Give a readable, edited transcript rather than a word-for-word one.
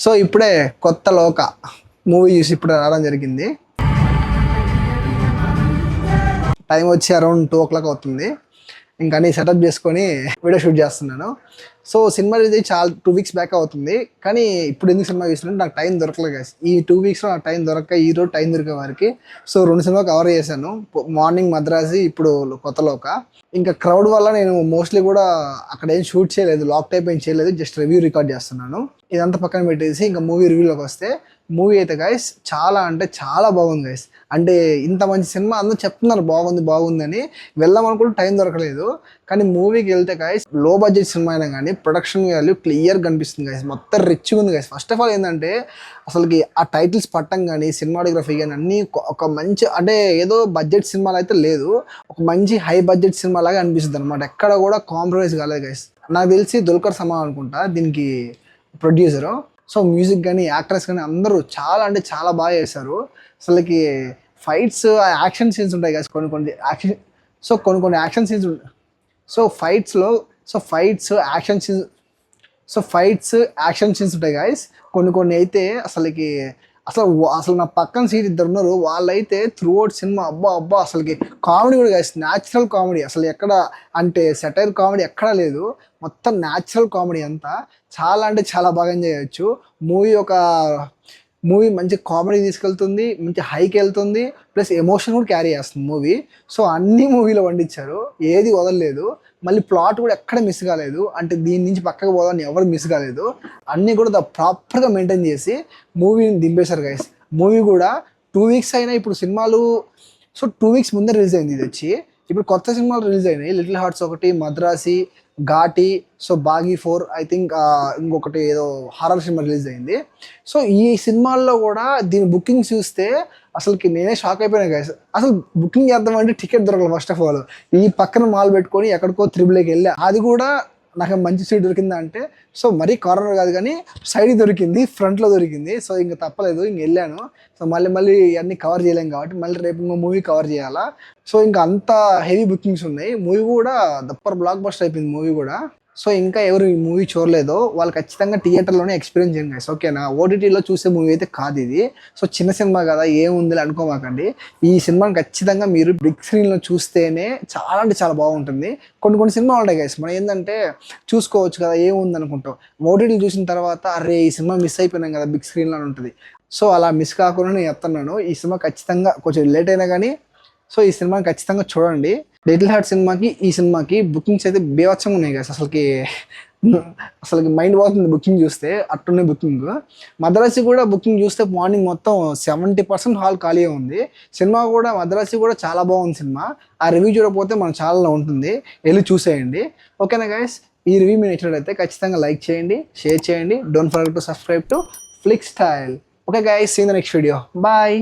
So ఇప్పుడే కొత్త లోక మూవీ చూసి ఇప్పుడు రావడం జరిగింది. టైం వచ్చి అరౌండ్ 2 o'clock అవుతుంది. ఇంకా అన్ని సెటప్ చేసుకొని వీడియో షూట్ చేస్తున్నాను. సో సినిమా ఇది చాలా 2 weeks బ్యాక్ అవుతుంది. కానీ ఇప్పుడు ఎందుకు సినిమా చూసినట్టు నాకు టైం దొరకలేదు గైస్. ఈ 2 weeksలో నాకు టైం దొరక్క ఈరోజు టైం దొరికే వారికి సో 2 సినిమా కవర్ చేశాను. మార్నింగ్ మద్రాసి, ఇప్పుడు కొత్త లోక. ఇంకా క్రౌడ్ వల్ల నేను మోస్ట్లీ కూడా అక్కడ ఏం షూట్ చేయలేదు, లాక్ టైప్ ఏం చేయలేదు, జస్ట్ రివ్యూ రికార్డ్ చేస్తున్నాను. ఇదంతా పక్కన పెట్టేసి ఇంకా మూవీ రివ్యూలోకి వస్తే, మూవీ అయితే గైస్ చాలా అంటే చాలా బాగుంది గైస్. అంటే ఇంత మంచి సినిమా అందరూ చెప్తున్నారు బాగుంది అని, వెళ్దామనుకుంటే టైం దొరకలేదు. కానీ మూవీకి వెళ్తే గైస్ లో బడ్జెట్ సినిమా అయినా కానీ ప్రొడక్షన్ వాల్యూ క్లియర్ కనిపిస్తుంది గైస్. మొత్తం రిచ్గా ఉంది గైస్. ఫస్ట్ ఆఫ్ ఆల్ ఏంటంటే అసలుకి ఆ టైటిల్స్ పట్టం కానీ సినిమాటోగ్రఫీ కానీ అన్నీ ఒక మంచి, అంటే ఏదో బడ్జెట్ సినిమాలు అయితే లేదు, ఒక మంచి హై బడ్జెట్ సినిమా లాగా అనిపిస్తుంది అనమాట. ఎక్కడ కూడా కాంప్రమైజ్ కాలేదు గైస్. నాకు తెలిసి దుల్కర్ సల్మాన్ అనుకుంటా దీనికి ప్రొడ్యూసరు. సో మ్యూజిక్ కానీ యాక్టర్స్ కానీ అందరూ చాలా అంటే చాలా బాగా చేశారు. అసలుకి ఫైట్స్, యాక్షన్ సీన్స్ ఉంటాయి కదా కొన్ని యాక్షన్. సో కొన్ని యాక్షన్ సీన్స్ ఉంటాయి. సో ఫైట్స్ యాక్షన్ సీన్స్ ఉంటాయి గాయస్. కొన్ని అయితే అసలు నా పక్కన సీట్ ఇద్దరు ఉన్నారు, వాళ్ళైతే త్రూ అవుట్ సినిమా అబ్బా అసలుకి కామెడీ కూడా గాయస్, న్యాచురల్ కామెడీ. అసలు ఎక్కడ అంటే సెటైర్ కామెడీ ఎక్కడా లేదు, మొత్తం న్యాచురల్ కామెడీ అంతా. చాలా అంటే చాలా బాగా ఎంజాయ్ చేయొచ్చు. మూవీ మంచి కామెడీ తీసుకెళ్తుంది, మంచి హైకి వెళ్తుంది, ప్లస్ ఎమోషన్ కూడా క్యారీ చేస్తుంది మూవీ. సో అన్ని మూవీలో వండించారు, ఏది వదలలేదు. మళ్ళీ ప్లాట్ కూడా ఎక్కడ మిస్ కాలేదు, అంటే దీని నుంచి పక్కకు పోదామని ఎవరు మిస్ కాలేదు. అన్నీ కూడా ప్రాపర్గా మెయింటైన్ చేసి మూవీని దింపేశారు గైస్. మూవీ కూడా 2 weeks అయినా, ఇప్పుడు సినిమాలు సో 2 weeks ముందే రిలీజ్ అయింది ఇది వచ్చి. ఇప్పుడు కొత్త సినిమాలు రిలీజ్ అయినాయి, లిటిల్ హార్ట్స్ ఒకటి, Madharaasi, Ghaati, so Baaghi 4, I think ఇంకొకటి ఏదో హారర్ సినిమా రిలీజ్ అయింది. సో ఈ సినిమాల్లో కూడా దీని బుకింగ్ చూస్తే అసలుకి నేనే షాక్ అయిపోయినా గైస్. అసలు బుకింగ్ చేద్దామంటే టికెట్ దొరకలేదు. ఫస్ట్ ఆఫ్ ఆల్ ఈ పక్కన మాల్ పెట్టుకొని ఎక్కడికో 3 వెళ్ళా, అది కూడా నాకు మంచి సీట్ దొరికిందా అంటే, సో మరీ కార్నర్ కాదు కానీ సైడ్ దొరికింది, ఫ్రంట్లో దొరికింది. సో ఇంకా తప్పలేదు, ఇంక వెళ్ళాను. సో మళ్ళీ అన్నీ కవర్ చేయలేం కాబట్టి మళ్ళీ రేపు ఇంకో మూవీ కవర్ చేయాలా. సో ఇంకా అంత హెవీ బుకింగ్స్ ఉన్నాయి. మూవీ కూడా దప్పర్ బ్లాక్ బస్టర్ అయిపోయింది మూవీ కూడా. సో ఇంకా ఎవరు ఈ మూవీ చూడలేదో వాళ్ళు ఖచ్చితంగా థియేటర్లోనే ఎక్స్పీరియన్స్ చేయండి గైస్, ఓకేనా? ఓటీటీలో చూసే మూవీ అయితే కాదు ఇది. సో చిన్న సినిమా కదా, ఏముంది అనుకోమాకండి. ఈ సినిమాని ఖచ్చితంగా మీరు బిగ్ స్క్రీన్లో చూస్తేనే చాలా అంటే చాలా బాగుంటుంది. కొన్ని సినిమాలు ఉంటాయి గైస్, మనం ఏంటంటే చూసుకోవచ్చు కదా, ఏముంది అనుకుంటాం. ఓటీటీలు చూసిన తర్వాత అరే ఈ సినిమా మిస్ అయిపోయినాం కదా బిగ్ స్క్రీన్లో అని ఉంటుంది. సో అలా మిస్ కాకుండా నేను చెప్తున్నాను, ఈ సినిమా ఖచ్చితంగా కొంచెం లేట్ అయినా కానీ సో ఈ సినిమాని ఖచ్చితంగా చూడండి. లిటిల్ హార్ట్ సినిమాకి ఈ సినిమాకి బుకింగ్స్ అయితే బీభత్సంగా ఉన్నాయి కదా, అసలుకి మైండ్ పోతుంది బుకింగ్ చూస్తే, అట్టున్నాయి బుకింగ్. మద్రాసి కూడా బుకింగ్ చూస్తే మార్నింగ్ మొత్తం 70% హాల్ ఖాళీగా ఉంది. సినిమా కూడా మద్రాసి కూడా చాలా బాగుంది సినిమా. ఆ రివ్యూ చూడకపోతే మన ఛానల్లో ఉంటుంది, వెళ్ళి చూసేయండి, ఓకేనా గైస్? ఈ రివ్యూ మీరు నచ్చినట్లయితే ఖచ్చితంగా లైక్ చేయండి, షేర్ చేయండి. Don't forget to subscribe to Flick Style. Okay guys, see in the next video, bye.